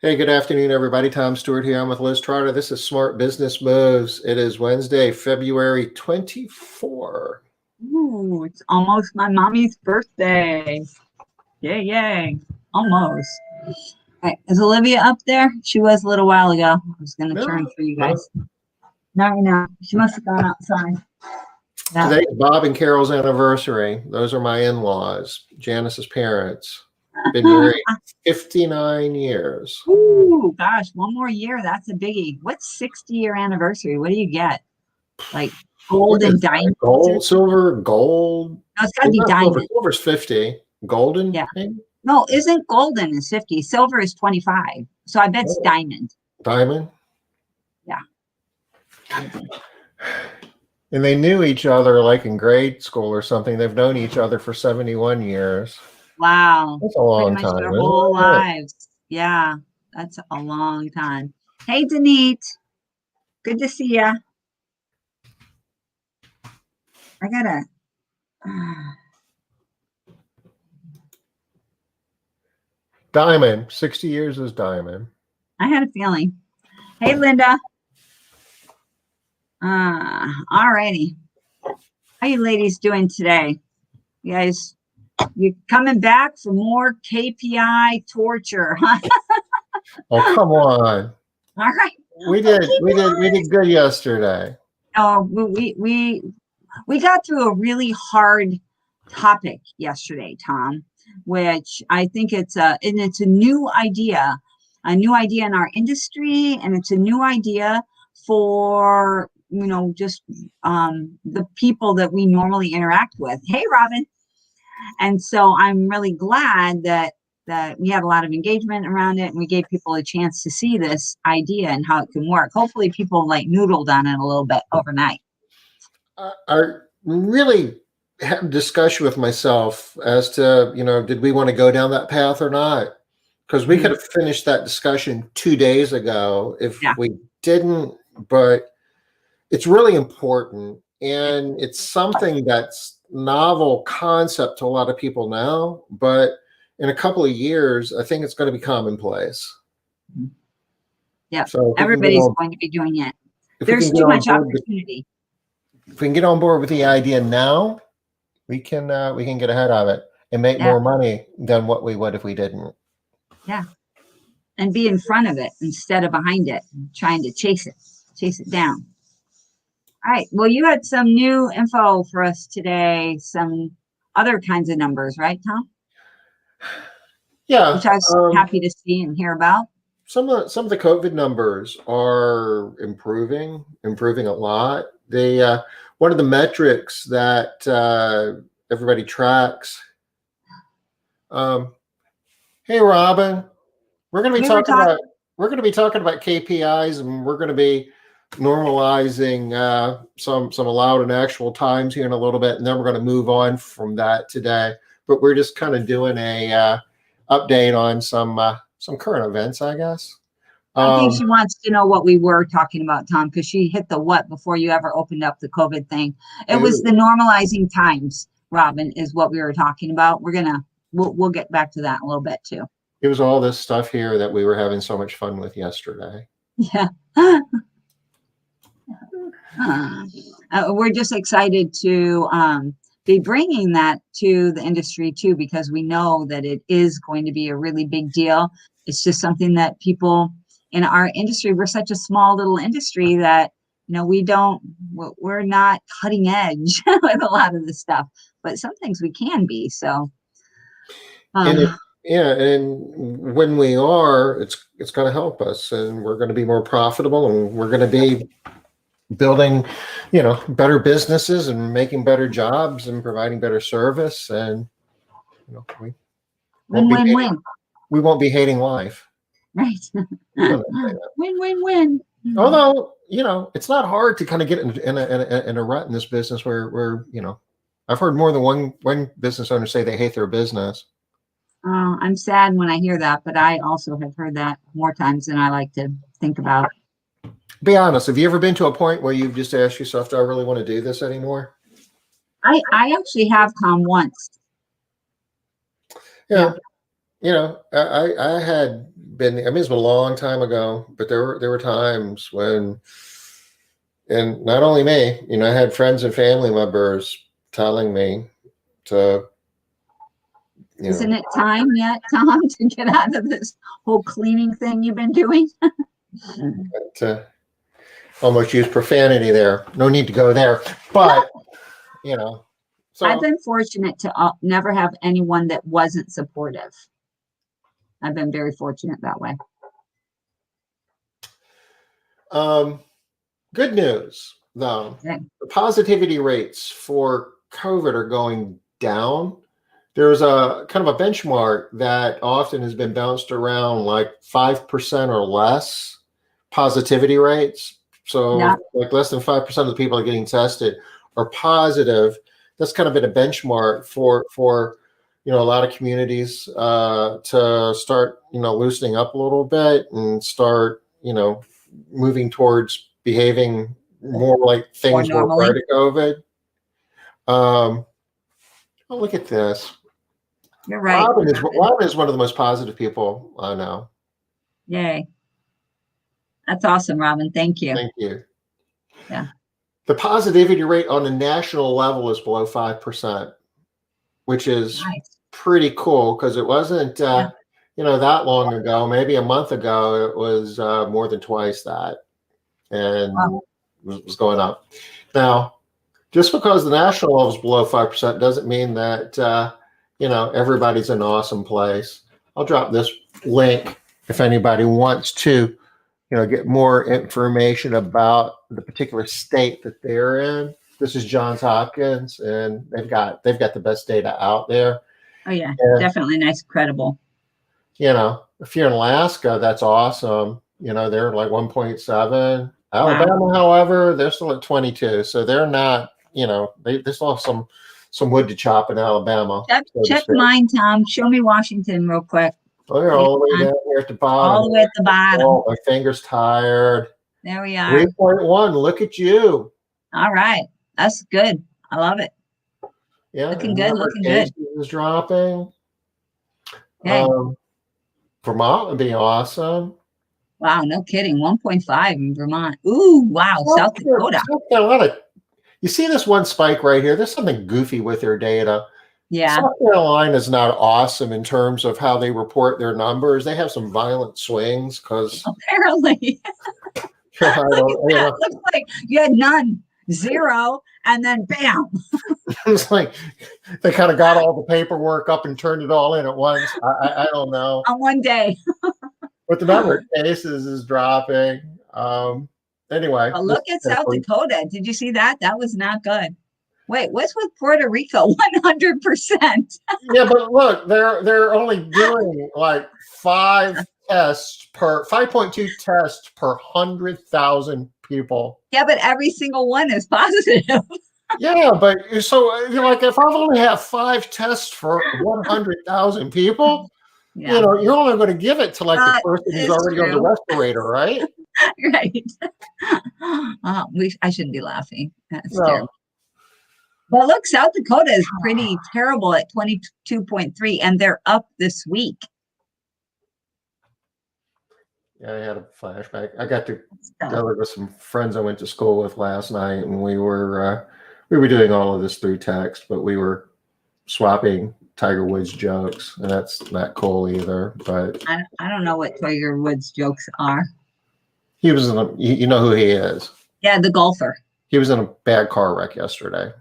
Hey, good afternoon, everybody. Tom Stewart here. I'm with Liz Trotter. This is Smart Business Moves. It is Wednesday, February 24. Ooh, it's almost my mommy's birthday. Yay, yay. Almost. All right. Is Olivia up there? She was a little while ago. I was going to turn No, for you no. guys. Not right now. She must have gone outside. Yeah. Today is Bob and Carol's anniversary. Those are my in-laws, Janice's parents. Been married 59 years. Ooh, gosh, one more year. That's a biggie. What's 60-year anniversary? What do you get? Like What gold is and that? diamonds or Gold, something? silver, gold. No, it's got to Well, be not silver. diamond. Silver's 50. Golden, Yeah. maybe? No, isn't golden is 50. Silver is 25. So I bet it's Oh, diamond. diamond. Yeah. Gotta be. And they knew each other like in grade school or something. They've known each other for 71 years. Wow. That's a Pretty long much time, their isn't whole it? lives. Yeah. That's a long time. Hey, Denise. Good to see ya. I gotta. Diamond. 60 years is diamond. I had a feeling. Hey, Linda. All righty. How you ladies doing today? You guys, you coming back for more KPI torture, huh? Oh, come on. All right. We Well, did we did we did good yesterday. oh, we got through a really hard topic yesterday, Tom, which I think it's a new idea in our industry, and it's a new idea for just the people that we normally interact with. Hey, Robin. And so I'm really glad that we had a lot of engagement around it, and we gave people a chance to see this idea and how it can work. Hopefully people like noodled on it a little bit overnight. I really had a discussion with myself as to, did we want to go down that path or not? Because we could Mm, have finished that discussion 2 days ago if yeah. we didn't, but it's really important. And it's something that's novel concept to a lot of people now, but in a couple of years, I think it's going to be commonplace. Yep. So if we can get Everybody's on, going to be doing it. if we can There's get too on much board, opportunity. if we can get on board with the idea now, we can get ahead of it and make Yeah. more money than what we would if we didn't. Yeah. And be in front of it instead of behind it, trying to chase it down. All right. Well, you had some new info for us today, some other kinds of numbers, right, Tom? Yeah, Which I was happy to see and hear about. some of the COVID numbers are improving a lot. They one of the metrics that everybody tracks. Um, hey, Robin, we're going to be We were talking talking. about we're going to be talking about KPIs, and we're going to be normalizing some allowed and actual times here in a little bit, and then we're going to move on from that today. But we're just kind of doing a update on some current events, I guess. I think Um, she wants to know what we were talking about, Tom, because she hit the what before you ever opened up the COVID thing. It was the ooh, normalizing times, Robin, is what we were talking about. We'll get back to that in a little bit too. it was all this stuff here that we were having so much fun with yesterday. Yeah. We're just excited to be bringing that to the industry too, because we know that it is going to be a really big deal. It's just something that people in our industry, we're such a small little industry that, we're not cutting edge with a lot of this stuff, but some things we can be. So, And it, um, yeah, and when we are, it's going to help us, and we're going to be more profitable, and we're going to be building, better businesses and making better jobs and providing better service, and we won't win, be win, hating, win. we won't be hating life. Right. I'm gonna say that. Win, win, win. Although, it's not hard to kind of get in a rut in this business where I've heard more than one business owner say they hate their business. I'm sad when I hear that, but I also have heard that more times than I like to think about. Be honest, have you ever been to a point where you've just asked yourself, do I really want to do this anymore? I actually have come once. Yeah. Yeah. I had been, I mean, it's been a long time ago, but there were times when, and not only me, you know, I had friends and family members telling me to, you Isn't know, it time yet, Tom, to get out of this whole cleaning thing you've been doing? to almost use profanity there. No need to go there, but you know, I've so been fortunate to never have anyone that wasn't supportive. I've been very fortunate that way. good news though. Okay. The positivity rates for COVID are going down. There's a kind of a benchmark that often has been bounced around like 5% or less positivity rates. So Yeah. like less than 5% of the people are getting tested are positive. That's kind of been a benchmark for you know, a lot of communities to start, you know, loosening up a little bit and start, you know, moving towards behaving more like Or things were normally. prior to COVID. Oh, look at this. You're right. Robin is one of the most positive people I know. Yay. That's awesome, Robin. Thank you. Thank you. Yeah. The positivity rate on a national level is below 5%, which is Nice. pretty cool because it wasn't, Yeah. you know, that long ago. Maybe a month ago, it was more than twice that, and Wow. was going up. Now, just because the national level is below 5% doesn't mean that you know, everybody's in an awesome place. I'll drop this link if anybody wants to, you know, get more information about the particular state that they're in. This is Johns Hopkins, and they've got the best data out there. Oh yeah, And, definitely nice, credible. you know, if you're in Alaska, that's awesome. You know, they're like 1.7. Alabama, Wow. however, they're still at 22, so they're not. You know, they still have some wood to chop in Alabama. Check mine, Tom. Show me Washington real quick. Oh, they're all the way down here at the bottom. All the way at the bottom. Oh, my finger's tired. There we are. 3.1. Look at you. All right. That's good. I love it. Yeah. Looking good. Looking good. Is dropping. Okay. Vermont would be awesome. Wow. No kidding. 1.5 in Vermont. Ooh, wow. South Dakota. South Carolina. You see this one spike right here? There's something goofy with their data. Yeah. South Carolina is not awesome in terms of how they report their numbers. They have some violent swings because apparently. It looks like you had none, 0, and then bam. It's like they kind of got all the paperwork up and turned it all in at once. I don't know. On one day. But the number of cases is dropping. Anyway. But look at South Dakota. Did you see that? That was not good. Wait, what's with Puerto Rico? 100%. Yeah, but look, they're only doing like 5.2 tests per 100,000 people. Yeah, but every single one is positive. Yeah, but so you're like, if I've only have 5 tests for 100,000 people, you know, you're only going to give it to like the person who's already on the respirator, right? Right. I shouldn't be laughing. That's terrible. But look, South Dakota is pretty terrible at 22.3, and they're up this week. Yeah, I had a flashback. I got to go with some friends I went to school with last night, and we were doing all of this through text, but we were swapping Tiger Woods jokes, and that's not cool either. But I don't know what Tiger Woods jokes are. He was in you know who he is? Yeah, the golfer. He was in a bad car wreck yesterday.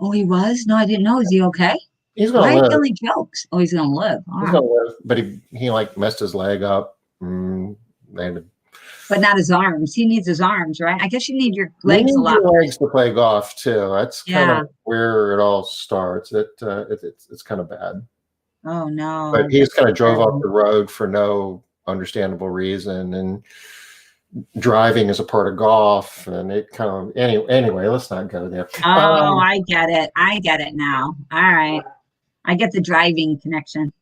Oh, he was? No, I didn't know. Is he okay? He's gonna live. Why are you telling jokes? Oh, he's gonna live. He's gonna live, but he like messed his leg up. But not his arms. He needs his arms, right? I guess you need your legs a lot. Your legs to play golf too. That's kind of where it all starts. It's kind of bad. Oh no! But he just kind of drove off the road for no understandable reason, and driving is a part of golf, and it kind of anyway. Let's not go there. Oh, I get it. I get it now. All right, I get the driving connection.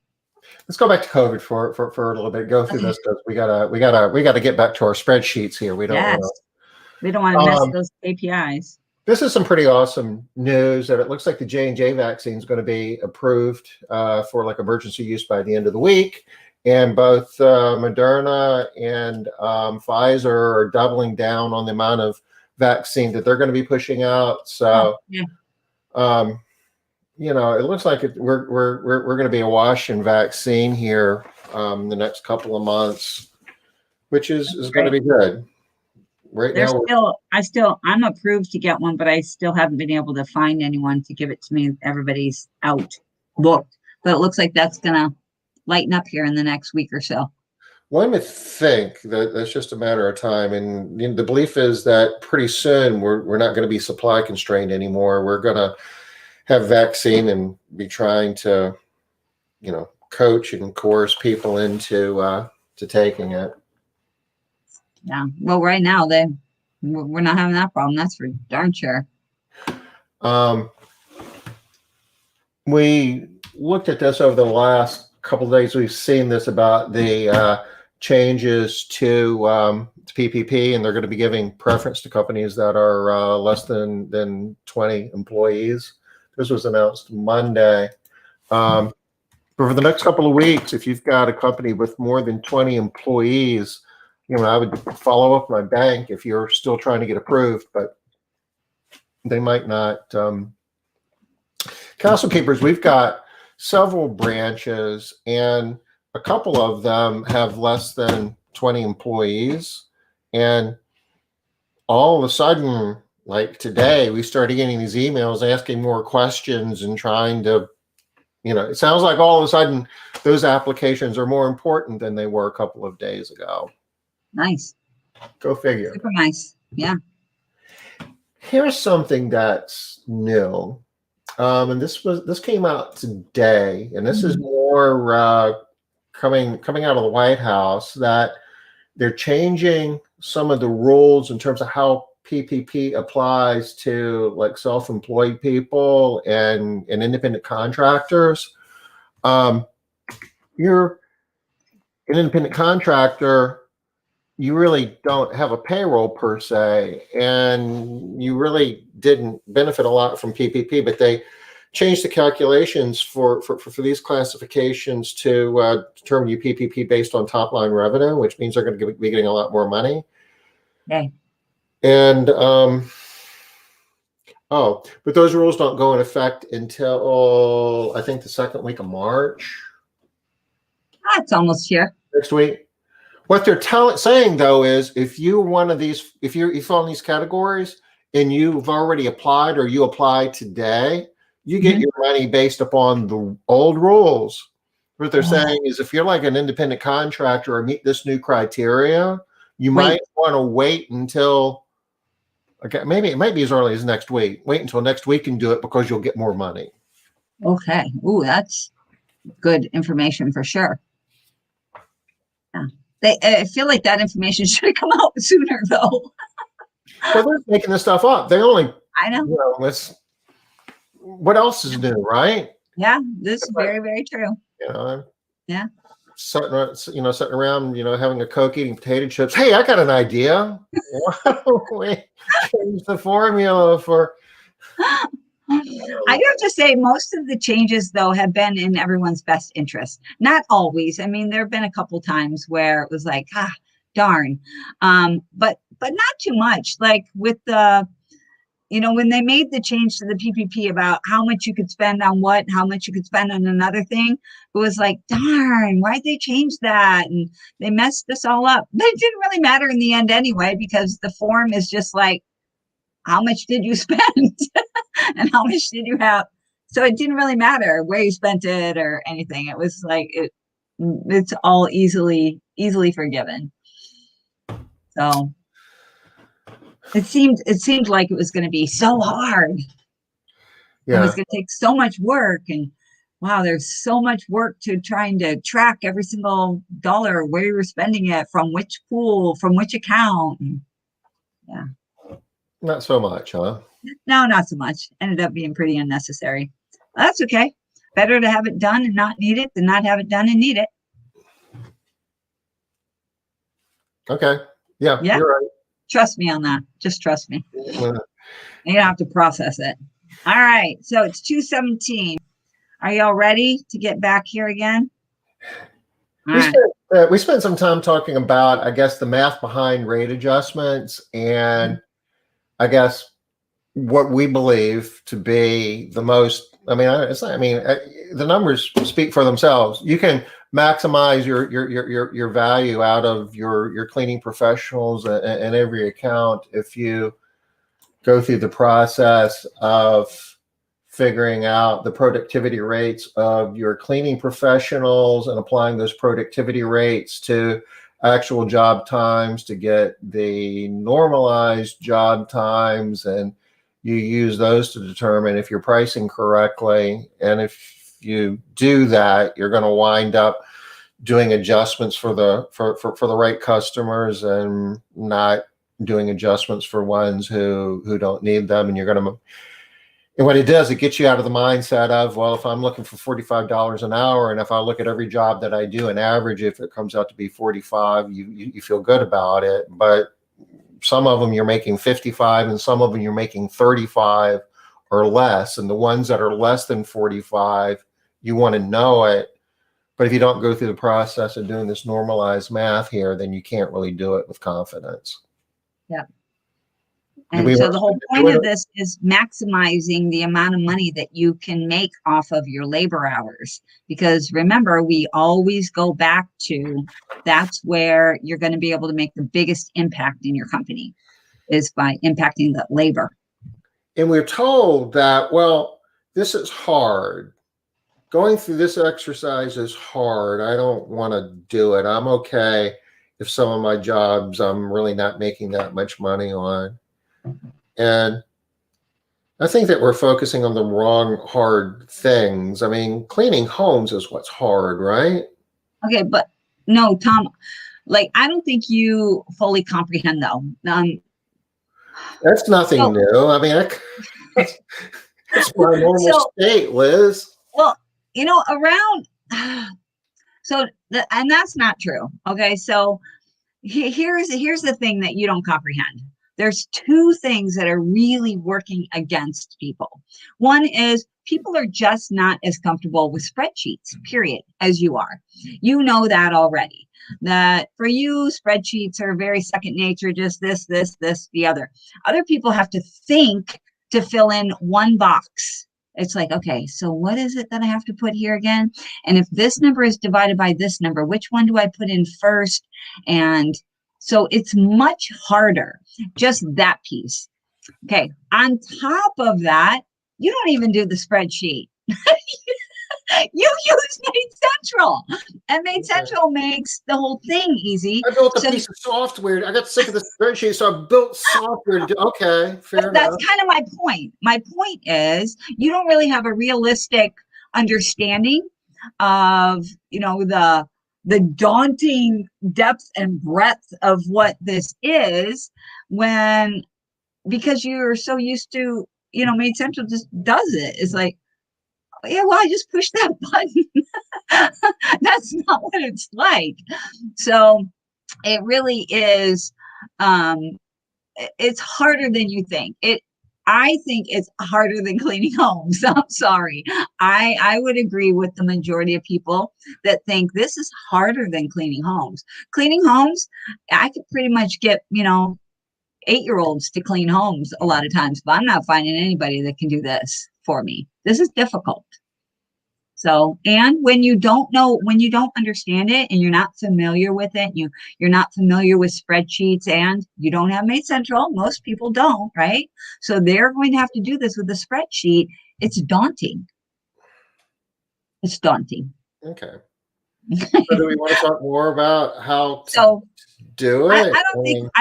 Let's go back to COVID for a little bit. Go through this because we gotta get back to our spreadsheets here. We don't want to miss those KPIs. This is some pretty awesome news that it looks like the J&J vaccine is going to be approved for like emergency use by the end of the week. and both Moderna and Pfizer are doubling down on the amount of vaccine that they're going to be pushing out. So, yeah. um, it looks like we're going to be awash in vaccine here the next couple of months, which is going to be good. Right There's now, I'm approved to get one, but I still haven't been able to find anyone to give it to me. Everybody's out booked, but it looks like that's gonna lighten up here in the next week or so. one would think that that's just a matter of time, and the belief is that pretty soon we're not going to be supply constrained anymore. We're going to have vaccine and be trying to, coach and coerce people into to taking it. Yeah. Well, right now we're not having that problem. That's for darn sure. We looked at this over the last couple of days. We've seen this about the changes to PPP, and they're going to be giving preference to companies that are less than 20 employees. This was announced Monday. But for the next couple of weeks, if you've got a company with more than 20 employees, I would follow up my bank if you're still trying to get approved, but they might not. Castle Keepers, we've got several branches, and a couple of them have less than 20 employees. And all of a sudden, like today, we started getting these emails asking more questions and trying to, it sounds like all of a sudden those applications are more important than they were a couple of days ago. Nice. Go figure. Super nice. Yeah. Here's something that's new. And this came out today, and this is more coming out of the White House, that they're changing some of the rules in terms of how PPP applies to like self-employed people and independent contractors. You're an independent contractor, you really don't have a payroll per se, and you really didn't benefit a lot from PPP, but they changed the calculations for these classifications to determine you PPP based on top line revenue, which means they're going to be getting a lot more money. Okay. And but those rules don't go in effect until I think the second week of March. It's almost here. Next week. What they're saying though is if you're one of these, if you fall in these categories and you've already applied or you apply today, you get your money based upon the old rules. What they're saying is if you're like an independent contractor or meet this new criteria, you might want to wait until, okay, maybe it might be as early as next week. Wait until next week and do it because you'll get more money. Okay. Ooh, that's good information for sure. Yeah. I feel like that information should have come out sooner, though. Well, they're making this stuff up. They only, I know. What else is new, right? Yeah, this is very, very true. Yeah. Sitting around, having a Coke, eating potato chips. Hey, I got an idea. Why don't we change the formula for? I have to say, most of the changes, though, have been in everyone's best interest. Not always. I mean, there have been a couple times where it was like, darn. But not too much. Like with the, when they made the change to the PPP about how much you could spend on what, how much you could spend on another thing, it was like, darn, why'd they change that? And they messed this all up. But it didn't really matter in the end anyway, because the form is just like, how much did you spend and how much did you have? So it didn't really matter where you spent it or anything. It was like, it's all easily forgiven. So it seemed like it was going to be so hard. Yeah. It was going to take so much work, and wow, there's so much work to trying to track every single dollar, where you were spending it, from which pool, from which account. Yeah. Not so much, huh? No, not so much. Ended up being pretty unnecessary. Well, that's okay. Better to have it done and not need it than not have it done and need it. Okay. Yeah, you're right. Trust me on that. Just trust me. You don't have to process it. All right. So it's 2:17. Are y'all ready to get back here again? All We right. spent we spent some time talking about, I guess, the math behind rate adjustments, and I guess what we believe to be the most. I mean, it's not, I mean, the numbers speak for themselves. You can maximize your value out of your cleaning professionals and every account if you go through the process of figuring out the productivity rates of your cleaning professionals and applying those productivity rates to actual job times to get the normalized job times, and you use those to determine if you're pricing correctly. And if you do that, you're going to wind up doing adjustments for the right customers and not doing adjustments for ones who don't need them. And you're going to, and what it does, it gets you out of the mindset of, well, if I'm looking for $45 an hour, and if I look at every job that I do and average, if it comes out to be 45, you feel good about it. But some of them you're making 55, and some of them you're making 35 or less. And the ones that are less than 45, you want to know it. But if you don't go through the process of doing this normalized math here, then you can't really do it with confidence. Yeah. Do we And so want the whole to point do of it? this is maximizing the amount of money that you can make off of your labor hours. Because remember, we always go back to that's where you're going to be able to make the biggest impact in your company is by impacting the labor. And we're told that, well, this is hard. Going through this exercise is hard. I don't want to do it. I'm okay if some of my jobs I'm really not making that much money on. And I think that we're focusing on the wrong hard things. I mean, cleaning homes is what's hard, right? Okay, but no, Tom, like I don't think you fully comprehend though. That's nothing So new. I mean, that's, that's my normal so state, Liz. well, around and that's not true. Okay, so here's the thing that you don't comprehend. There's two things that are really working against people. One is people are just not as comfortable with spreadsheets, period, as you are. You know that already. That for you, spreadsheets are very second nature, just this, the other. Other people have to think to fill in one box. It's like, okay, so what is it that I have to put here again? And if this number is divided by this number, which one do I put in first? And so it's much harder, just that piece. Okay. On top of that, you don't even do the spreadsheet. You use Made Central, and Made Central makes the whole thing easy. I built a So piece of software. I got sick of the spreadsheet, so I built software to do. Okay, fair that's enough. kind of my point. My point is you don't really have a realistic understanding of, the daunting depth and breadth of what this is when because you're so used to, Made Central just does it. It's like, yeah, well, I just push that button. That's not what it's like. So it really is, it's harder than you think. I think it's harder than cleaning homes. I'm sorry. I would agree with the majority of people that think this is harder than cleaning homes. Cleaning homes, I could pretty much get, 8-year-olds to clean homes a lot of times, but I'm not finding anybody that can do this for me. This is difficult. So, and when you don't understand it and you're not familiar with it, you're not familiar with spreadsheets and you don't have Made Central, most people don't, right? So they're going to have to do this with a spreadsheet. It's daunting. It's daunting. Okay. So do we want to talk more about how to So do I it?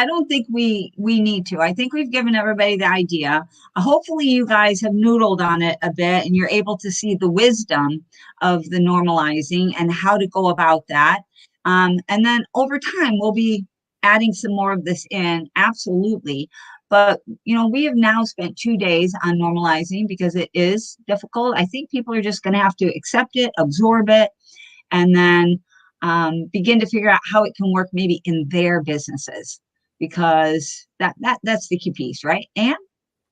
don't think we need to. I think we've given everybody the idea. Hopefully you guys have noodled on it a bit and you're able to see the wisdom of the normalizing and how to go about that. And then over time we'll be adding some more of this in, absolutely. But we have now spent 2 days on normalizing because it is difficult. I think people are just going to have to accept it, absorb it, and then begin to figure out how it can work maybe in their businesses, because that's the key piece, right? And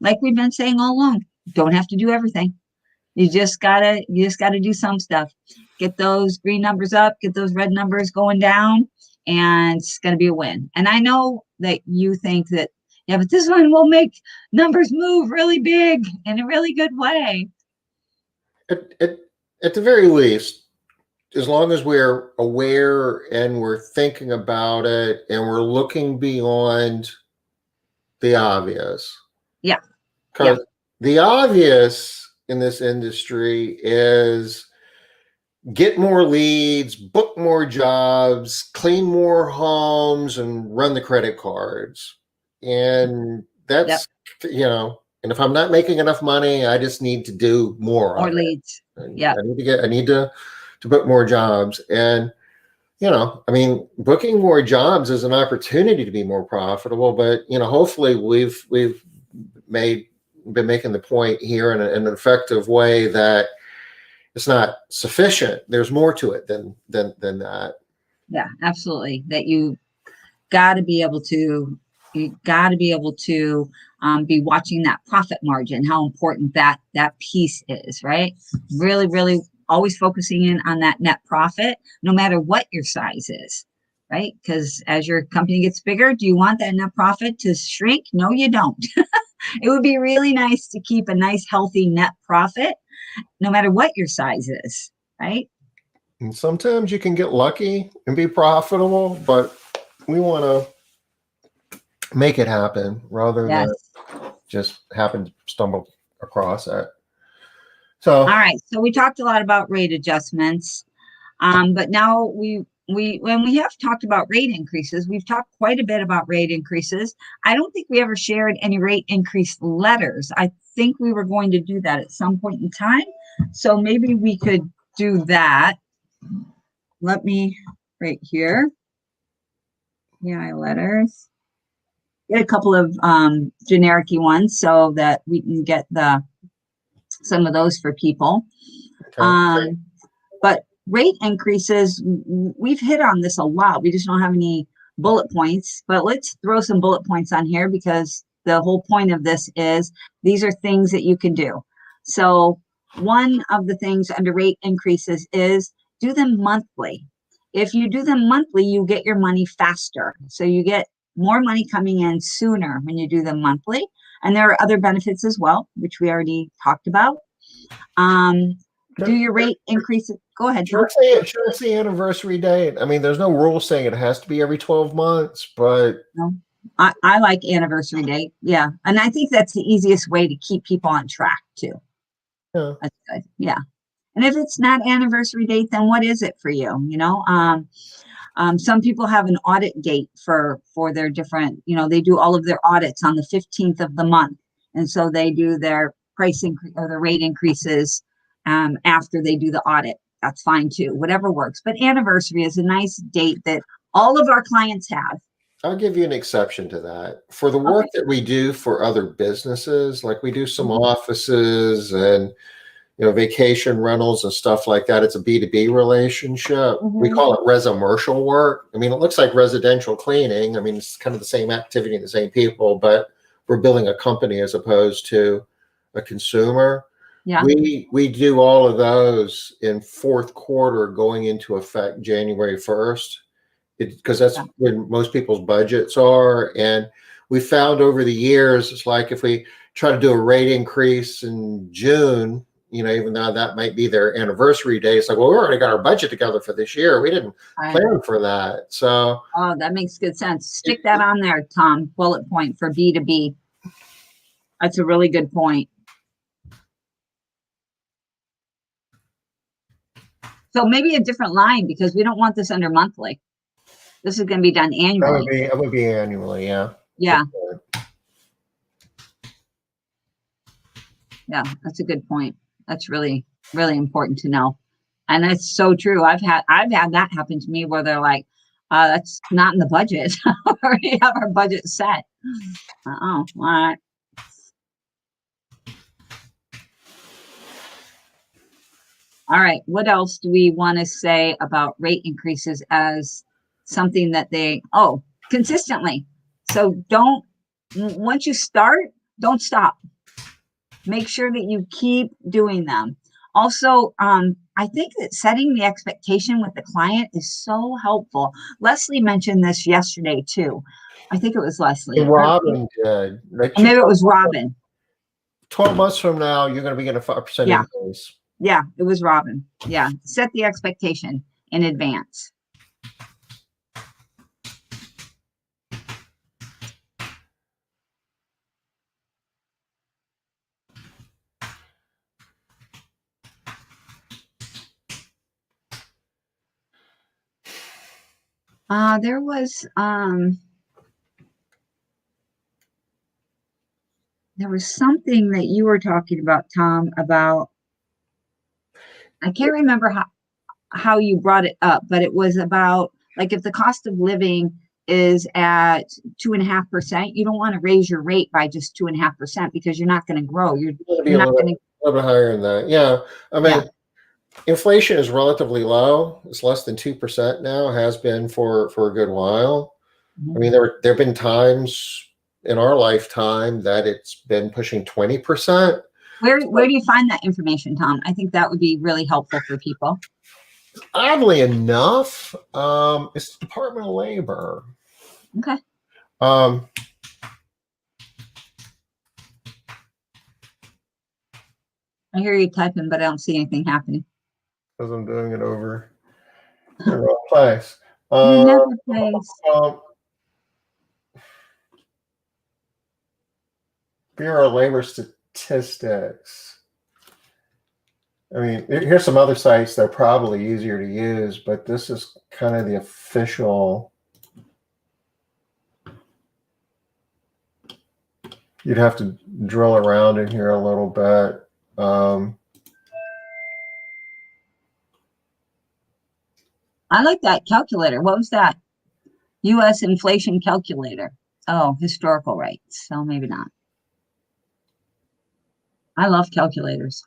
like we've been saying all along, don't have to do everything. You just gotta do some stuff. get those green numbers up, get those red numbers going down, and it's going to be a win. And I know that you think that, yeah, but this one will make numbers move really big in a really good way. At the very least, as long as we're aware and we're thinking about it and we're looking beyond the obvious. Yeah. Because the obvious in this industry is get more leads, book more jobs, clean more homes, and run the credit cards. And that's, and if I'm not making enough money, I just need to do more More of leads. it. Yeah. I need to book more jobs. And, I mean, booking more jobs is an opportunity to be more profitable, but, hopefully we've been making the point here in an effective way that it's not sufficient. There's more to it than that. Yeah, absolutely. That you got to be able to be watching that profit margin, how important that piece is, right? Really, really always focusing in on that net profit, no matter what your size is, right? Because as your company gets bigger, do you want that net profit to shrink? No, you don't. It would be really nice to keep a nice, healthy net profit, no matter what your size is, right? And sometimes you can get lucky and be profitable, but we want to make it happen rather than just happen to stumble across it. So, all right. So we talked a lot about rate adjustments, but now when we have talked about rate increases, we've talked quite a bit about rate increases. I don't think we ever shared any rate increase letters. I think we were going to do that at some point in time. So maybe we could do that. Let me right here. Yeah, letters. Get a couple of generic-y ones so that we can get some of those for people. okay. But rate increases, we've hit on this a lot. We just don't have any bullet points, but let's throw some bullet points on here because the whole point of this is these are things that you can do. So one of the things under rate increases is do them monthly. If you do them monthly, you get your money faster. So you get more money coming in sooner when you do them monthly. And there are other benefits as well, which we already talked about. Do your rate increases. Go ahead. Sure, it's the anniversary date. I mean, there's no rule saying it has to be every 12 months, but No, I like anniversary date. Yeah. And I think that's the easiest way to keep people on track too. yeah. That's good. Yeah. And if it's not anniversary date, then what is it for you? Some people have an audit date for their different, they do all of their audits on the 15th of the month. And so they do their price increase or the rate increases after they do the audit. That's fine too, whatever works. But anniversary is a nice date that all of our clients have. I'll give you an exception to that. For the work that we do for other businesses, like we do some offices and vacation rentals and stuff like that, it's a B2B relationship. We call it residential work. I mean, it looks like residential cleaning. I mean, it's kind of the same activity and the same people, but we're building a company as opposed to a consumer. Yeah. We do all of those in fourth quarter going into effect January 1st. Because that's when most people's budgets are. And we found over the years, it's like if we try to do a rate increase in June, even though that might be their anniversary day, it's like, well, we already got our budget together for this year. We didn't plan for that. So, that makes good sense. Stick that on there, Tom. Bullet point for B2B. That's a really good point. So maybe a different line because we don't want this under monthly. This is going to be done annually. It would be annually, yeah. Yeah. Yeah, that's a good point. That's really, really important to know. And that's so true. I've had that happen to me where they're like, that's not in the budget. We already have our budget set. All right. All right. What else do we want to say about rate increases as something that consistently. So once you start, don't stop. Make sure that you keep doing them. Also, I think that setting the expectation with the client is so helpful. Leslie mentioned this yesterday too. I think it was Leslie, And Robin did. That or you maybe it was Robin. 12 months from now, you're going to be getting a 5% Yeah, increase. yeah, it was Robin. Yeah, set the expectation in advance. There was something that you were talking about, Tom, about, I can't remember how you brought it up, but it was about like if the cost of living is at 2.5%, you don't want to raise your rate by just 2.5% because you're not going to grow. You're It'll be you're a not going to, little bit higher than that. Yeah. I yeah. mean, inflation is relatively low. It's less than 2% now, has been for a good while. I mean, there have been times in our lifetime that it's been pushing 20%. Where do you find that information, Tom? I think that would be really helpful for people. Oddly enough, it's the Department of Labor. Okay. Um, I hear you typing, but I don't see anything happening. because I'm doing it over in the wrong place. You never place. Bureau of Labor Statistics. I mean, here's some other sites that are probably easier to use, but this is kind of the official. You'd have to drill around in here a little bit. I like that calculator. What was that? U.S. inflation calculator. Oh, historical rates. So maybe not. I love calculators.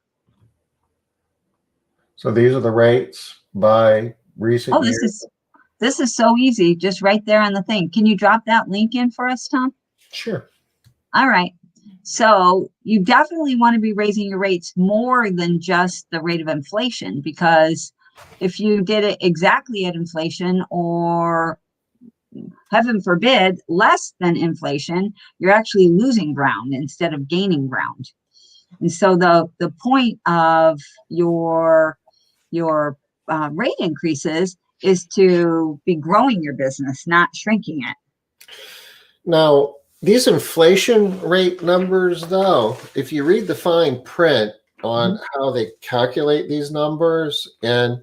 So these are the rates by recent Oh, years. this is so easy. Just right there on the thing. Can you drop that link in for us, Tom? Sure. All right. So you definitely want to be raising your rates more than just the rate of inflation, because if you did it exactly at inflation, or heaven forbid, less than inflation, you're actually losing ground instead of gaining ground. And so the point of your rate increases is to be growing your business, not shrinking it. Now, these inflation rate numbers, though, if you read the fine print on how they calculate these numbers, and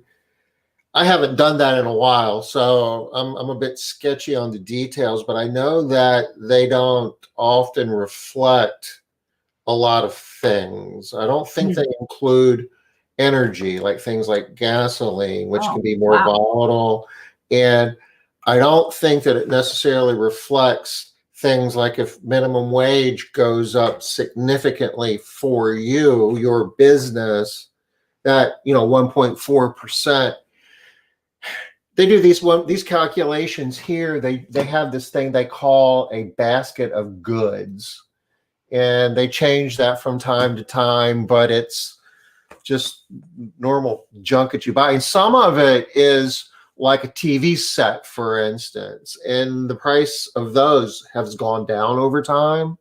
I haven't done that in a while, so I'm a bit sketchy on the details, but I know that they don't often reflect a lot of things. I don't think they include energy, like things like gasoline, which can be more volatile. And I don't think that it necessarily reflects things like if minimum wage goes up significantly for you, your business, that, 1.4%. They do these calculations here. They have this thing they call a basket of goods, and they change that from time to time, but it's just normal junk that you buy. And some of it is like a TV set, for instance, and the price of those has gone down over time.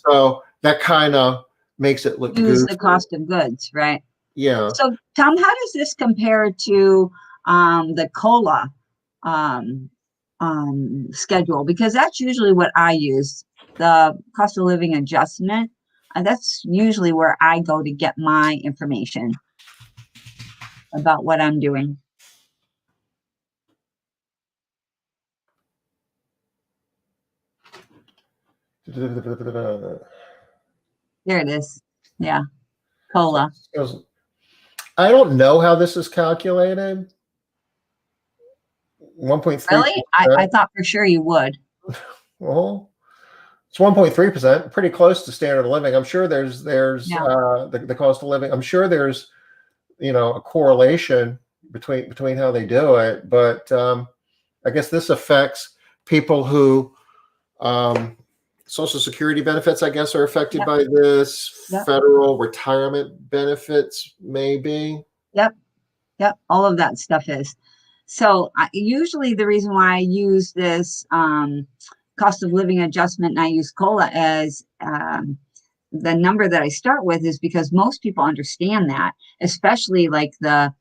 So that kind of makes it look Use goofy. the cost of goods, right? Yeah. So, Tom, how does this compare to the COLA schedule? Because that's usually what I use, the cost of living adjustment. And that's usually where I go to get my information about what I'm doing. There it is. Yeah. COLA. I don't know how this is calculated. 1.3%. Really? I thought for sure you would. Well, it's 1.3%, pretty close to standard of living. I'm sure there's the cost of living. I'm sure there's a correlation between how they do it, but I guess this affects people who Social Security benefits, I guess, are affected Yep. by this. Yep. Federal retirement benefits, maybe. Yep. Yep. All of that stuff is. So usually the reason why I use this cost of living adjustment and I use COLA as the number that I start with is because most people understand that, especially like the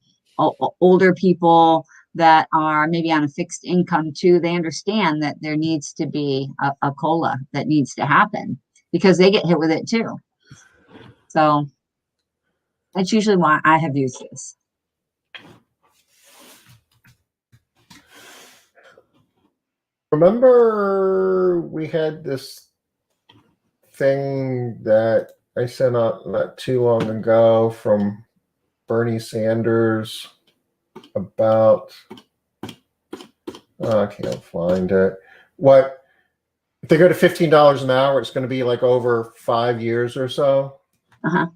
older people that are maybe on a fixed income too. They understand that there needs to be a COLA that needs to happen because they get hit with it too. So that's usually why I have used this. Remember we had this thing that I sent out not too long ago from Bernie Sanders about, I can't find it. What, if they go to $15 an hour, it's going to be like over 5 years or so. Uh-huh.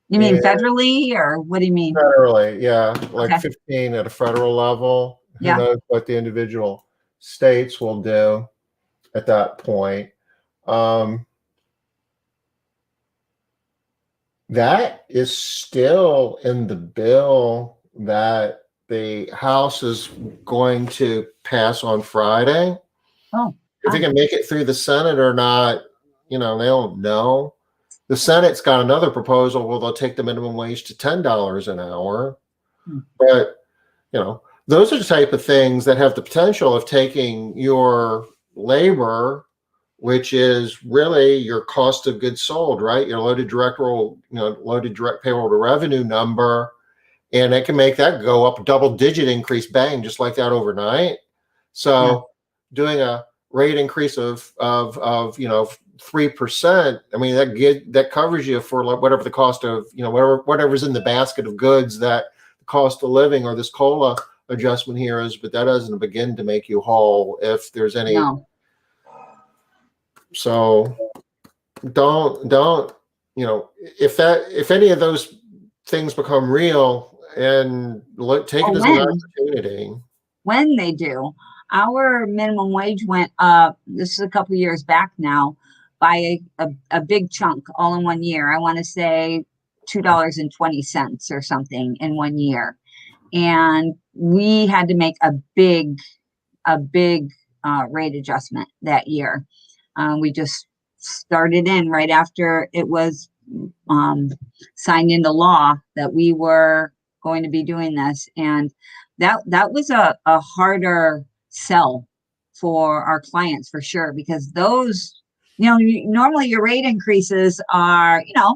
You mean federally, or what do you mean? Federally, yeah, like Okay. 15 at a federal level. Who Yeah. knows what the individual states will do at that point. That is still in the bill that the House is going to pass on Friday. Oh, If it can make it through the Senate or not, they don't know. The Senate's got another proposal where they'll take the minimum wage to $10 an hour. But, those are the type of things that have the potential of taking your labor, which is really your cost of goods sold, right? Your loaded direct payroll to revenue number, and it can make that go up a double-digit increase, bang, just like that overnight. So, doing a rate increase of 3%, I mean that covers you for whatever the cost of whatever's in the basket of goods that the cost of living or this COLA adjustment here is, but that doesn't begin to make you whole if there's any. no. So don't if any of those things become real, and take it as an opportunity. When they do, our minimum wage went up, this is a couple of years back now, by a big chunk all in 1 year. I want to say $2.20 or something in 1 year. And we had to make a big rate adjustment that year. We just started in right after it was signed into law that we were going to be doing this. And that was a harder sell for our clients for sure, because those, normally your rate increases are, a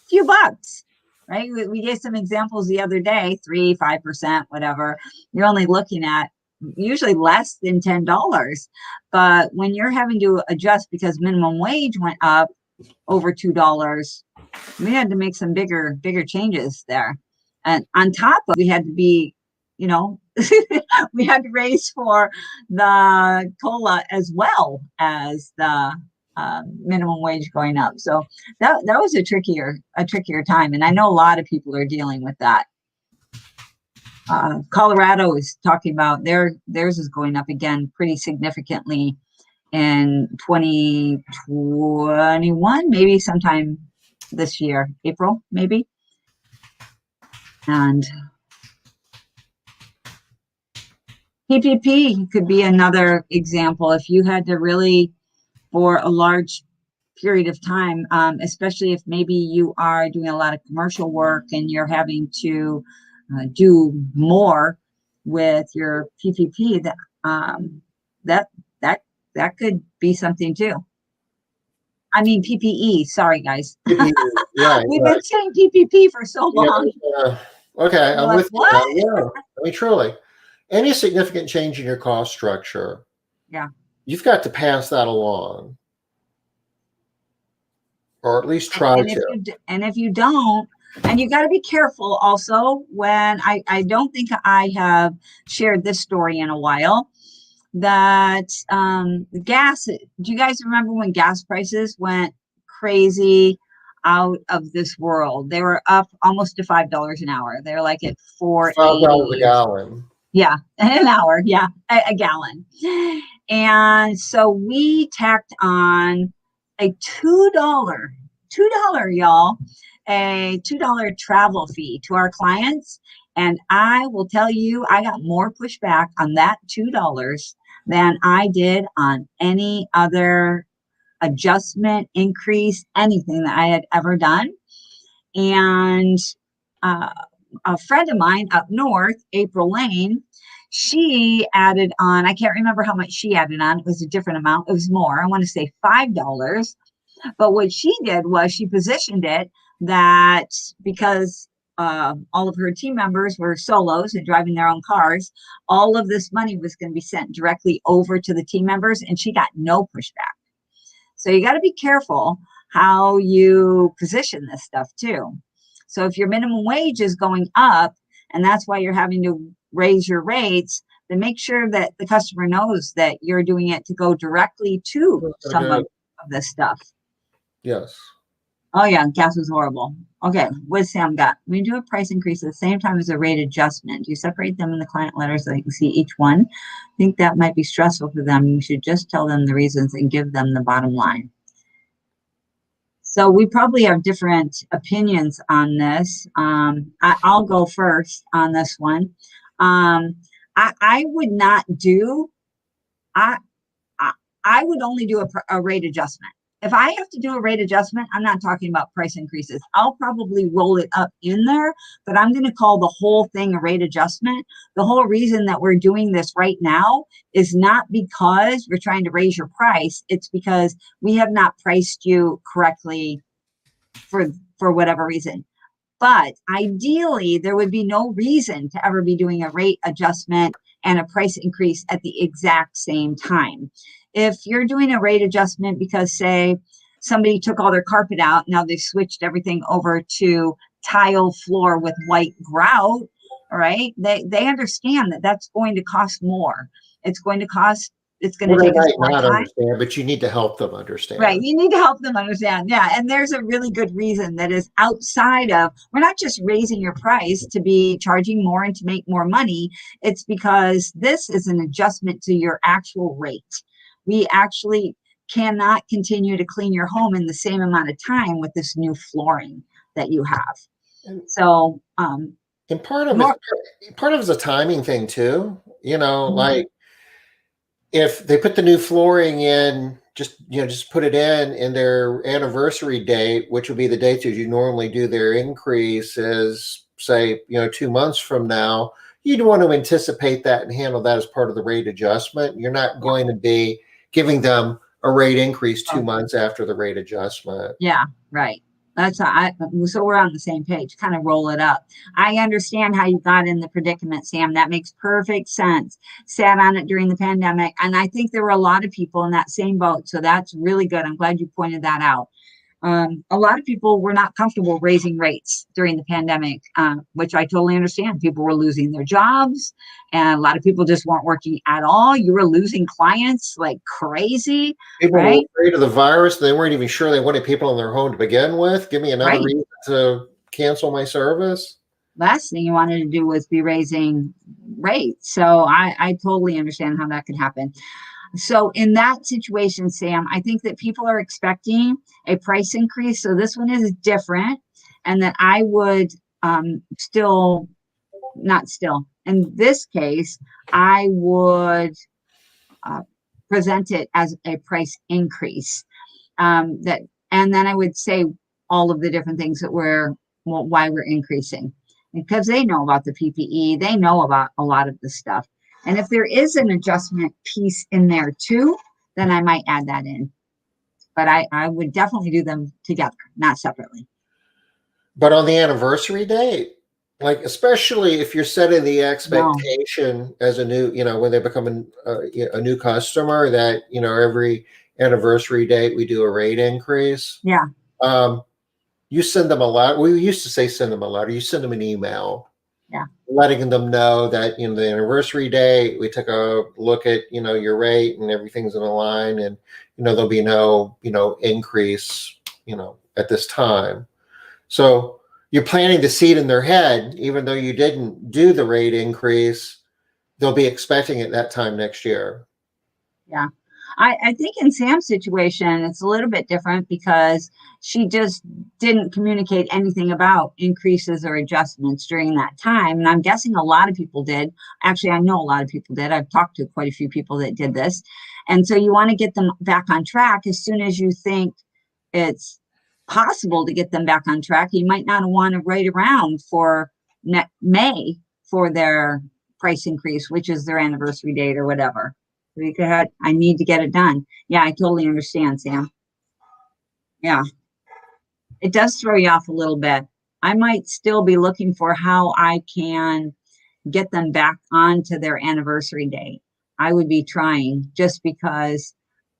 few bucks, right? We gave some examples the other day, 3-5%, whatever. You're only looking at usually less than $10. But when you're having to adjust because minimum wage went up over $2, we had to make some bigger changes there. And on top of, we had to be, we had to raise for the COLA as well as the minimum wage going up. So that was a trickier time. And I know a lot of people are dealing with that. Colorado is talking about theirs is going up again pretty significantly in 2021, maybe sometime this year, April, maybe. And PPP could be another example if you had to really, for a large period of time, especially if maybe you are doing a lot of commercial work and you're having to do more with your PPP, that could be something too. I mean PPE. Sorry, guys. Yeah, we've been saying PPP for so long. Okay, I'm with what? you. Yeah, I mean, truly, any significant change in your cost structure, you've got to pass that along, or at least try to. And if you don't, and you got to be careful also when I don't think I have shared this story in a while, that gas, do you guys remember when gas prices went crazy, out of this world? They were up almost to $5 an hour. They're like at $4.80. $5 a gallon. Yeah, an hour. Yeah, a gallon. And so we tacked on a $2, y'all, a $2 travel fee to our clients. And I will tell you, I got more pushback on that $2 than I did on any other adjustment, increase, anything that I had ever done. And uh, a friend of mine up north, April Lane, she added on, I can't remember how much she added on. It was a different amount. It was more. I want to say $5. But what she did was she positioned it that because all of her team members were solos and driving their own cars, all of this money was going to be sent directly over to the team members, and she got no pushback. So you got to be careful how you position this stuff too. So if your minimum wage is going up and that's why you're having to raise your rates, then make sure that the customer knows that you're doing it to go directly to some of this stuff. Yes. Oh yeah, gas was horrible. Okay, what Sam got? When you do a price increase at the same time as a rate adjustment, you separate them in the client letter so they can see each one. I think that might be stressful for them. You should just tell them the reasons and give them the bottom line. So we probably have different opinions on this. I'll go first on this one. I would not do, I, I would only do a rate adjustment. If I have to do a rate adjustment, I'm not talking about price increases. I'll probably roll it up in there, but I'm going to call the whole thing a rate adjustment. The whole reason that we're doing this right now is not because we're trying to raise your price. It's because we have not priced you correctly for whatever reason. But ideally, there would be no reason to ever be doing a rate adjustment and a price increase at the exact same time. If you're doing a rate adjustment because, say, somebody took all their carpet out, now they've switched everything over to tile floor with white grout, all right? They understand that that's going to cost more. It's going to cost, it's going to Well, they take us might more not time. understand, but you need to help them understand. Right. You need to help them understand. Yeah. And there's a really good reason that is outside of, we're not just raising your price to be charging more and to make more money. It's because this is an adjustment to your actual rate. We actually cannot continue to clean your home in the same amount of time with this new flooring that you have. So, and part of it is a timing thing too. You know, like if they put the new flooring in, just put it in their anniversary date, which would be the date that you normally do their increase, is say 2 months from now. You'd want to anticipate that and handle that as part of the rate adjustment. You're not going to be giving them a rate increase 2 months after the rate adjustment. Yeah, right. So we're on the same page, kind of roll it up. I understand how you got in the predicament, Sam. That makes perfect sense. Sat on it during the pandemic. And I think there were a lot of people in that same boat. So that's really good. I'm glad you pointed that out. A lot of people were not comfortable raising rates during the pandemic, which I totally understand. People were losing their jobs, and a lot of people just weren't working at all. You were losing clients like crazy. People right? were afraid of the virus. They weren't even sure they wanted people in their home to begin with. Give me another reason to cancel my service. Last thing you wanted to do was be raising rates. So I totally understand how that could happen. So in that situation, Sam, I think that people are expecting a price increase. So this one is different, and that I would in this case, I would present it as a price increase. And then I would say all of the different things that why we're increasing, because they know about the PPE, they know about a lot of the stuff. And if there is an adjustment piece in there too, then I might add that in. But I would definitely do them together, not separately. But on the anniversary date, like especially if you're setting the expectation as a new, when they become a new customer, that every anniversary date we do a rate increase. Yeah. You send them a letter. We used to say send them a letter. You send them an email. Yeah. Letting them know that the anniversary date, we took a look at your rate and everything's in a line, and there'll be no increase at this time. So you're planting the seed in their head, even though you didn't do the rate increase. they'll be expecting it that time next year. Yeah. I think in Sam's situation, it's a little bit different because she just didn't communicate anything about increases or adjustments during that time. And I'm guessing a lot of people did. Actually, I know a lot of people did. I've talked to quite a few people that did this. And so you want to get them back on track as soon as you think it's possible to get them back on track. You might not want to wait around for May for their price increase, which is their anniversary date or whatever. Because I need to get it done. Yeah, I totally understand, Sam. Yeah, it does throw you off a little bit. I might still be looking for how I can get them back onto their anniversary date. I would be trying just because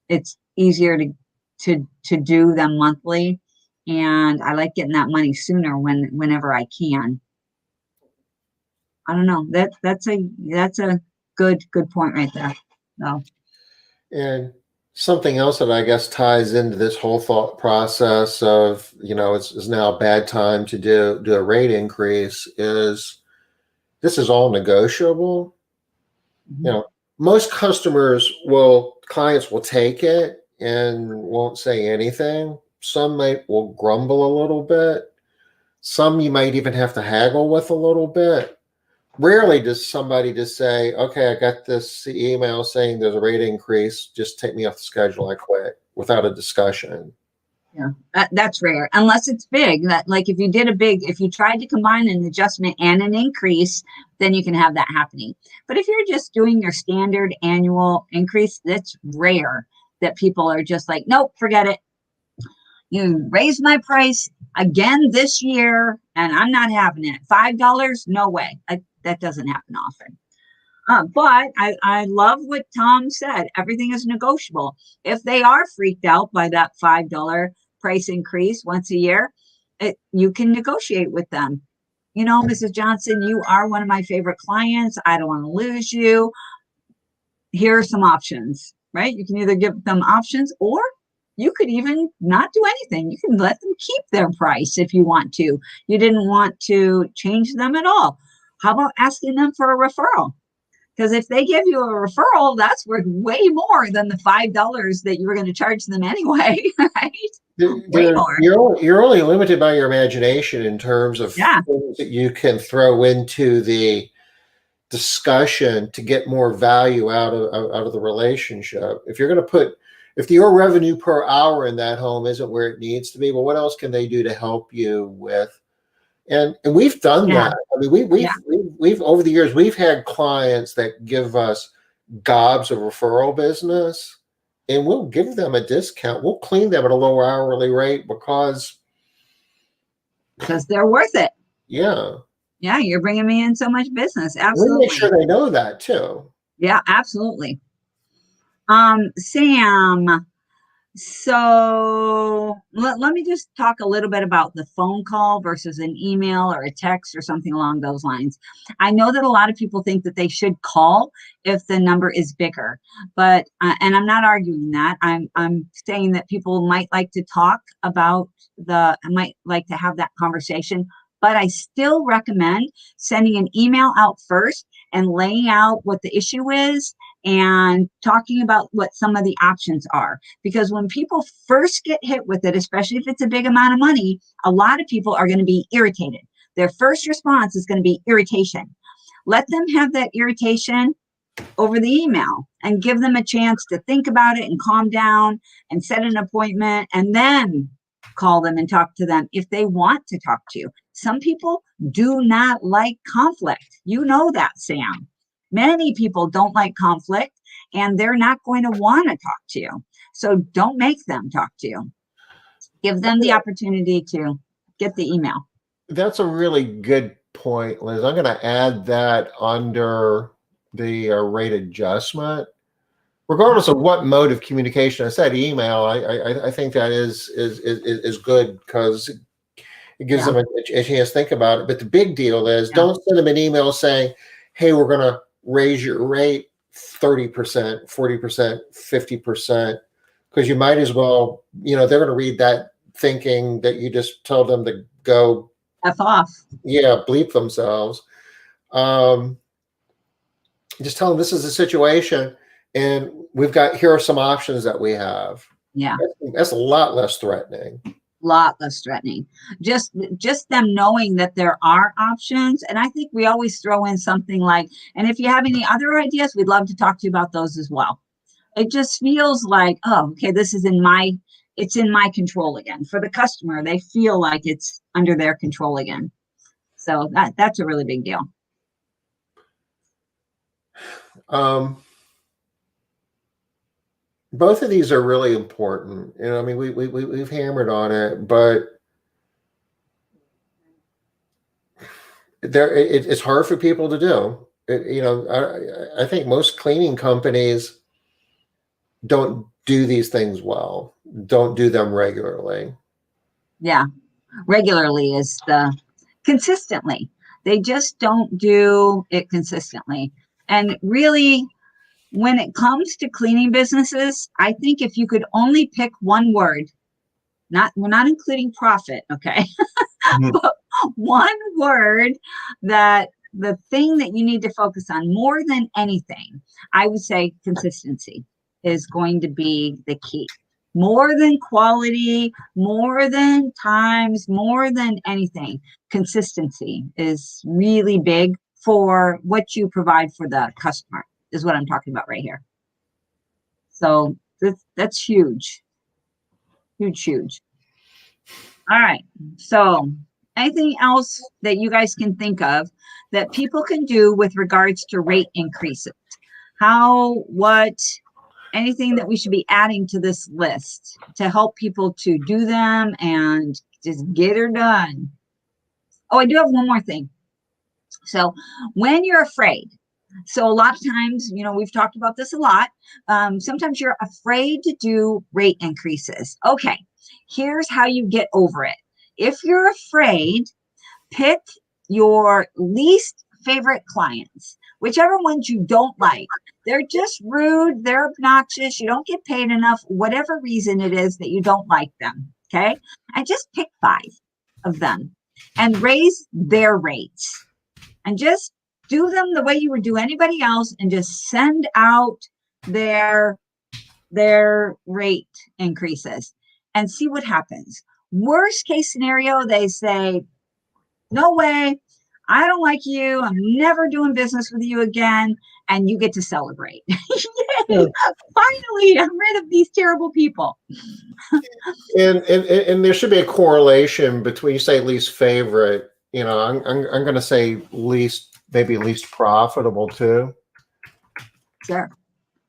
it's easier to do them monthly, and I like getting that money sooner whenever I can. I don't know. That's a good point right there. No. And something else that I guess ties into this whole thought process of, it's now a bad time to do a rate increase is this is all negotiable. Mm-hmm. Most clients will take it and won't say anything. Some will grumble a little bit. Some you might even have to haggle with a little bit. Rarely does somebody just say, okay, I got this email saying there's a rate increase, just take me off the schedule, I quit, without a discussion. Yeah, that's rare, unless it's big. That, like, if you tried to combine an adjustment and an increase, then you can have that happening. But if you're just doing your standard annual increase, that's rare that people are just like, nope, forget it. You raised my price again this year, and I'm not having it. $5? No way. That doesn't happen often. But I love what Tom said. Everything is negotiable. If they are freaked out by that $5 price increase once a year, you can negotiate with them. Mrs. Johnson, you are one of my favorite clients. I don't want to lose you. Here are some options, right? You can either give them options, or you could even not do anything. You can let them keep their price if you want to. You didn't want to change them at all. How about asking them for a referral? Because if they give you a referral, that's worth way more than the $5 that you were going to charge them anyway, right? Way more. You're only limited by your imagination in terms of things that you can throw into the discussion to get more value out of the relationship. If your revenue per hour in that home isn't where it needs to be, well, what else can they do to help you with? And we've done that. I mean, we've over the years, we've had clients that give us gobs of referral business, and we'll give them a discount. We'll clean them at a lower hourly rate because they're worth it. Yeah. Yeah, you're bringing me in so much business. Absolutely. We make sure they know that too. Yeah, absolutely. Sam, so let me just talk a little bit about the phone call versus an email or a text or something along those lines. I know that a lot of people think that they should call if the number is bigger, but and I'm not arguing that. I'm saying that people might like to talk about might like to have that conversation, but I still recommend sending an email out first and laying out what the issue is and talking about what some of the options are. Because when people first get hit with it, especially if it's a big amount of money, a lot of people are going to be irritated. Their first response is going to be irritation. Let them have that irritation over the email and give them a chance to think about it and calm down and set an appointment, and then call them and talk to them if they want to talk to you. Some people do not like conflict. You know that, Sam. Many people don't like conflict, and they're not going to want to talk to you. So don't make them talk to you. Give them the opportunity to get the email. That's a really good point, Liz. I'm going to add that under the rate adjustment. Regardless of what mode of communication, I said email. I think that is good because it gives them a chance to think about it. But the big deal is don't send them an email saying, hey, we're going to raise your rate 30%, 40%, 50%, because you might as well, they're going to read that thinking that you just told them to go F off. Yeah, bleep themselves. Just tell them this is the situation, and here are some options that we have. Yeah. That's a lot less threatening. Lot less threatening. Just them knowing that there are options. And I think we always throw in something like, and if you have any other ideas, we'd love to talk to you about those as well. It just feels like, oh, okay, it's in my control again. For the customer, they feel like it's under their control again. So that's a really big deal. Both of these are really important. I mean, we've hammered on it, but it's hard for people to do. I think most cleaning companies don't do these things well, don't do them regularly. Yeah, regularly is consistently. They just don't do it consistently. And really, when it comes to cleaning businesses, I think if you could only pick one word, we're not including profit, okay? But one word, that the thing that you need to focus on more than anything, I would say consistency is going to be the key. More than quality, more than times, more than anything, consistency is really big for what you provide for the customer, is what I'm talking about right here. So that's huge. Huge. All right. So anything else that you guys can think of that people can do with regards to rate increases? Anything that we should be adding to this list to help people to do them and just get her done? Oh, I do have one more thing. So when you're afraid, so a lot of times, we've talked about this a lot. Sometimes you're afraid to do rate increases. Okay, here's how you get over it. If you're afraid, pick your least favorite clients, whichever ones you don't like. They're just rude, they're obnoxious, you don't get paid enough, whatever reason it is that you don't like them, okay? And just pick 5 of them and raise their rates. And just do them the way you would do anybody else and just send out their rate increases and see what happens. Worst case scenario, they say, no way, I don't like you, I'm never doing business with you again, and you get to celebrate. Yay! Finally, I'm rid of these terrible people. And there should be a correlation between, you say least favorite, I'm going to say maybe least profitable too. Sure.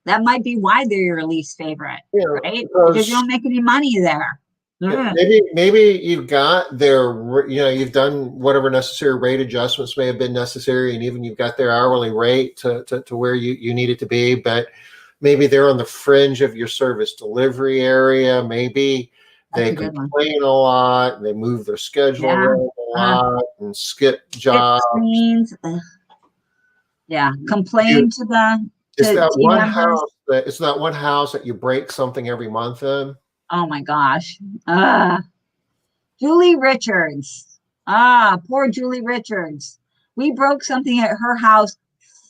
That might be why they're your least favorite, right? Because you don't make any money there. Maybe you've got you've done whatever necessary rate adjustments may have been necessary, and even you've got their hourly rate to where you need it to be, but maybe they're on the fringe of your service delivery area. Maybe they complain a lot, and they move their schedule a lot and skip jobs. Complain to the It's that one house that you break something every month in. Oh my gosh. Julie Richards. Poor Julie Richards. We broke something at her house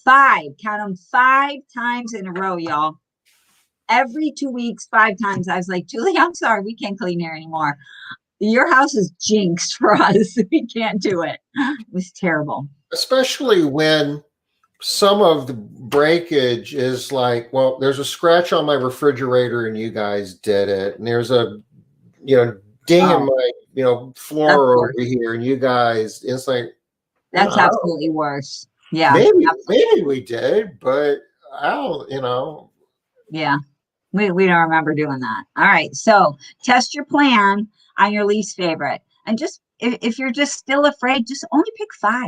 5 times in a row, y'all. Every 2 weeks, 5 times. I was like, Julie, I'm sorry, we can't clean here anymore. Your house is jinxed for us. We can't do it. It was terrible. Especially when some of the breakage is like, well, there's a scratch on my refrigerator and you guys did it. And there's a, ding in my, floor over here and you guys, it's like. That's absolutely worse. Yeah. Maybe we did, but I don't, Yeah. We don't remember doing that. All right. So test your plan on your least favorite. And just, if you're just still afraid, just only pick 5.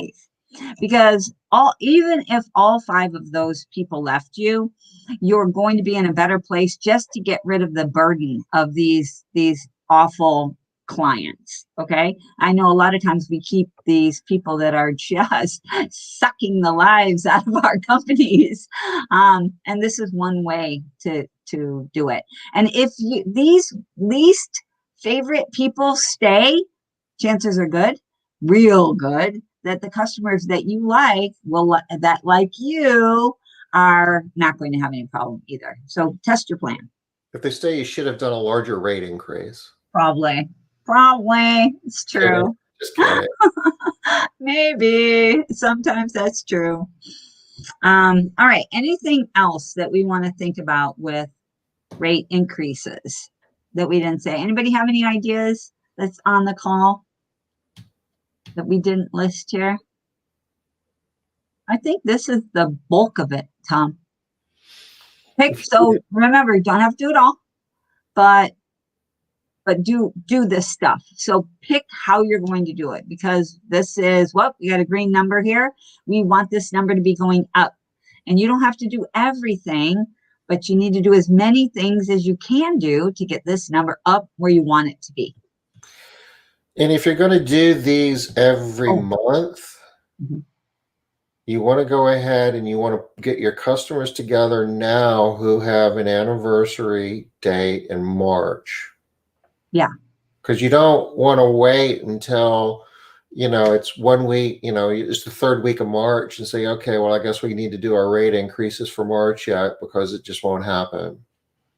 Because even if all 5 of those people left you, you're going to be in a better place just to get rid of the burden of these awful clients. Okay. I know a lot of times we keep these people that are just sucking the lives out of our companies. And this is one way to do it. And if these least favorite people stay, chances are good, real good, that the customers that you like that like you are not going to have any problem either. So test your plan. If they say you should have done a larger rate increase. Probably. It's true. Just kidding. Maybe sometimes that's true. All right. Anything else that we want to think about with rate increases that we didn't say? Anybody have any ideas that's on the call that we didn't list here? I think this is the bulk of it, Tom. So remember, you don't have to do it all, but do this stuff. So pick how you're going to do it, because this is what we got a green number here. We want this number to be going up, and you don't have to do everything, but you need to do as many things as you can do to get this number up where you want it to be. And if you're going to do these every month, you want to go ahead and you want to get your customers together now who have an anniversary date in March. Yeah. Because you don't want to wait until, it's 1 week, it's the third week of March and say, okay, well, I guess we need to do our rate increases for March yet, because it just won't happen.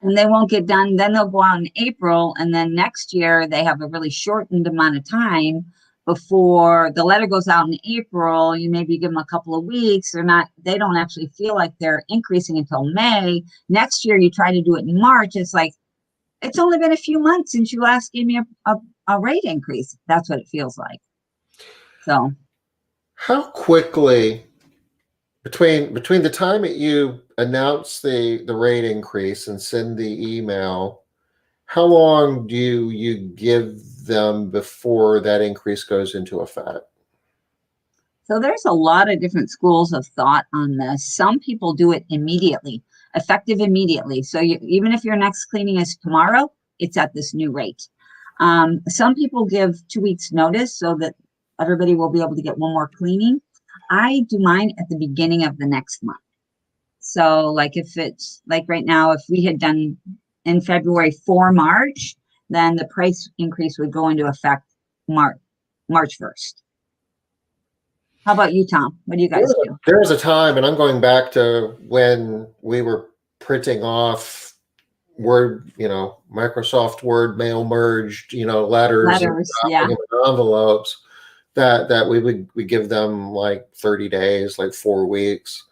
And they won't get done. Then they'll go out in April. And then next year they have a really shortened amount of time before the letter goes out in April. You maybe give them a couple of weeks. They don't actually feel like they're increasing until May. Next year, you try to do it in March. It's like, it's only been a few months since you last gave me a rate increase. That's what it feels like. So how quickly between the time that you announce the rate increase and send the email, how long do you give them before that increase goes into effect? So there's a lot of different schools of thought on this. Some people do it immediately, effective immediately. So even if your next cleaning is tomorrow, it's at this new rate. Some people give 2 weeks notice so that everybody will be able to get one more cleaning. I do mine at the beginning of the next month. So like if it's like right now, if we had done in February for March, then the price increase would go into effect March 1st. How about you, Tom? What do you guys do? There was a time, and I'm going back to when we were printing off Word, Microsoft Word mail merged, letters and envelopes, that we give them like 30 days, like 4 weeks.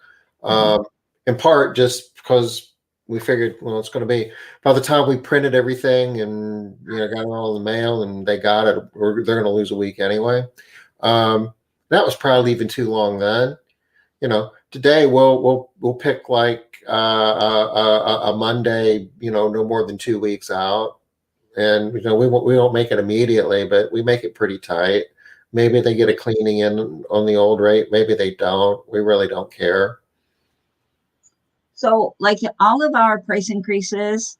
In part just because we figured, well, it's going to be by the time we printed everything and got it all in the mail and they got it, or they're going to lose a week anyway. That was probably even too long then. Today we'll pick like a Monday, no more than 2 weeks out, and we won't make it immediately, but we make it pretty tight. Maybe they get a cleaning in on the old rate, maybe they don't. We really don't care. So like all of our price increases,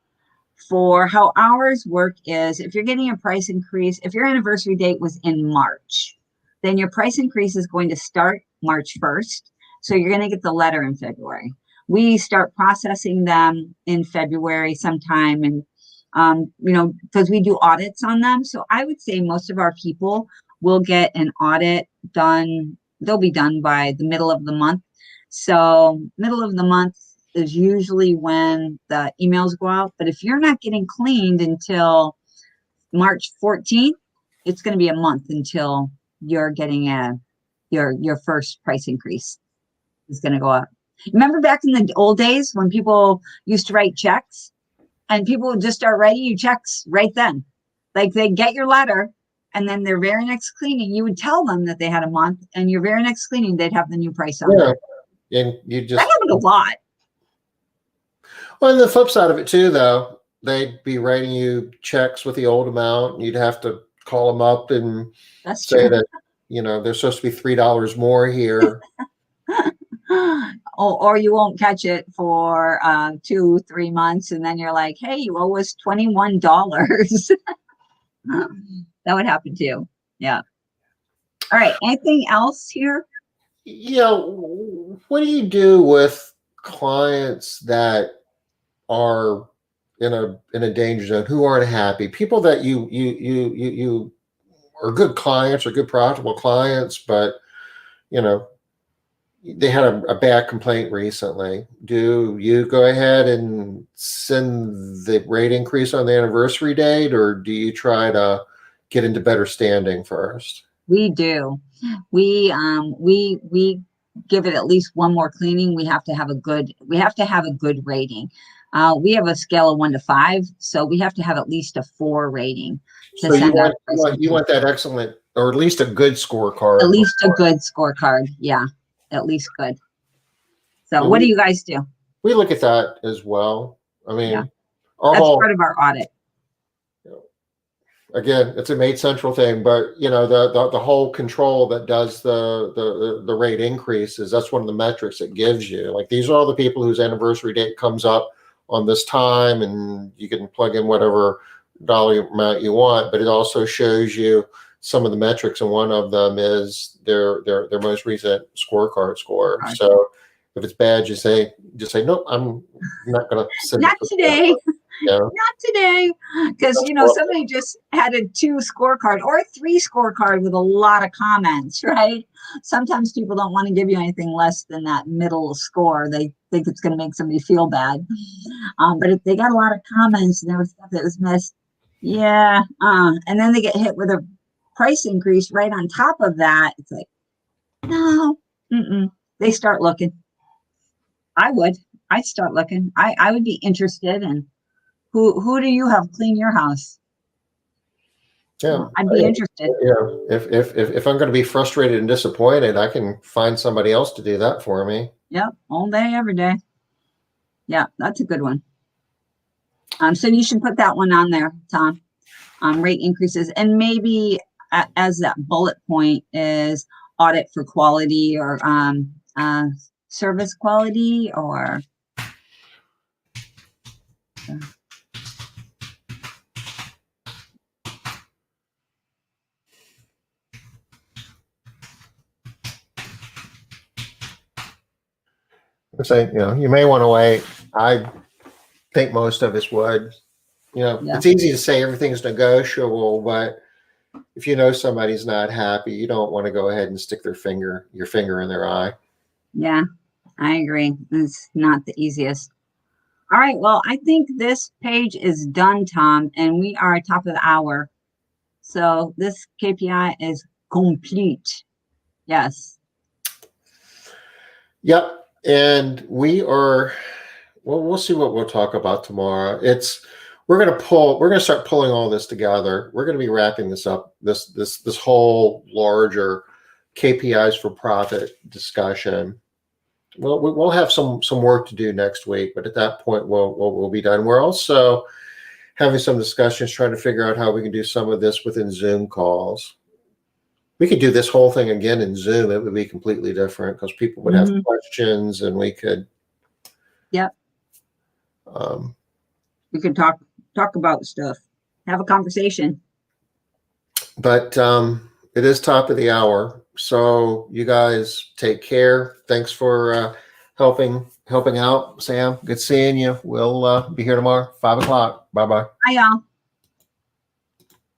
for how ours work is, if you're getting a price increase, if your anniversary date was in March, then your price increase is going to start March 1st. So you're going to get the letter in February. We start processing them in February sometime, and because we do audits on them. So I would say most of our people will get an audit done. They'll be done by the middle of the month. So middle of the month is usually when the emails go out. But if you're not getting cleaned until March 14th, it's going to be a month until you're getting your first price increase is going to go up. Remember back in the old days when people used to write checks, and people would just start writing you checks right then. Like they get your letter, and then their very next cleaning, you would tell them that they had a month, and your very next cleaning, they'd have the new price on it. And you just that happened a lot. Well, and the flip side of it too, though, they'd be writing you checks with the old amount, and you'd have to call them up and say that there's supposed to be $3 more here. Or you won't catch it for 2-3 months, and then you're like, hey, you owe us $21. That would happen too. Yeah. All right. Anything else here? What do you do with clients that are in a danger zone, who aren't happy? People that you are good clients or good profitable clients, but they had a bad complaint recently. Do you go ahead and send the rate increase on the anniversary date, or do you try to get into better standing first? We do. We give it at least one more cleaning. We have to have a good rating. We have a scale of 1 to 5, so we have to have at least a 4 rating to So you send out. want that excellent, or at least a good scorecard. At least a good scorecard. Yeah, at least good. So Well, what do you guys do? We look at that as well. I mean, Yeah. our That's whole, part of our audit. again, it's a Made Central thing, but the whole control that does the rate increases, that's one of the metrics it gives you. Like, these are all the people whose anniversary date comes up on this time, and you can plug in whatever dollar amount you want, but it also shows you some of the metrics, and one of them is their most recent scorecard score. Right. So if it's bad, just say nope, I'm not gonna send Not it today. Yeah. Not today. Because, somebody just had a 2 scorecard or a 3 scorecard with a lot of comments, right? Sometimes people don't want to give you anything less than that middle score. They think it's going to make somebody feel bad. But if they got a lot of comments and there was stuff that was missed, yeah. And then they get hit with a price increase right on top of that. It's like, no, they start looking. I'd start looking. I would be interested in who do you have clean your house? Yeah, I'd be interested. Yeah, if I'm going to be frustrated and disappointed, I can find somebody else to do that for me. Yep, all day, every day. Yeah, that's a good one. So you should put that one on there, Tom. Rate increases, and maybe as that bullet point is audit for quality, or service quality, or Say, you may want to wait. I think most of us would. Yeah. It's easy to say everything's negotiable, but if somebody's not happy, you don't want to go ahead and stick your finger in their eye. Yeah, I agree. It's not the easiest. All right, well, I think this page is done, Tom, and we are at top of the hour. So this KPI is complete. Yes. Yep. And we'll see what we'll talk about tomorrow. We're going to start pulling all this together. We're going to be wrapping this up, this whole larger KPIs for profit discussion. Well, we'll have some work to do next week, but at that point we'll be done. We're also having some discussions trying to figure out how we can do some of this within Zoom calls. We could do this whole thing again in Zoom. It would be completely different because people would have questions, and we could. Yep. We could talk about stuff, have a conversation. But it is top of the hour, so you guys take care. Thanks for helping out, Sam. Good seeing you. We'll be here tomorrow, 5 o'clock. Bye-bye. Bye, y'all.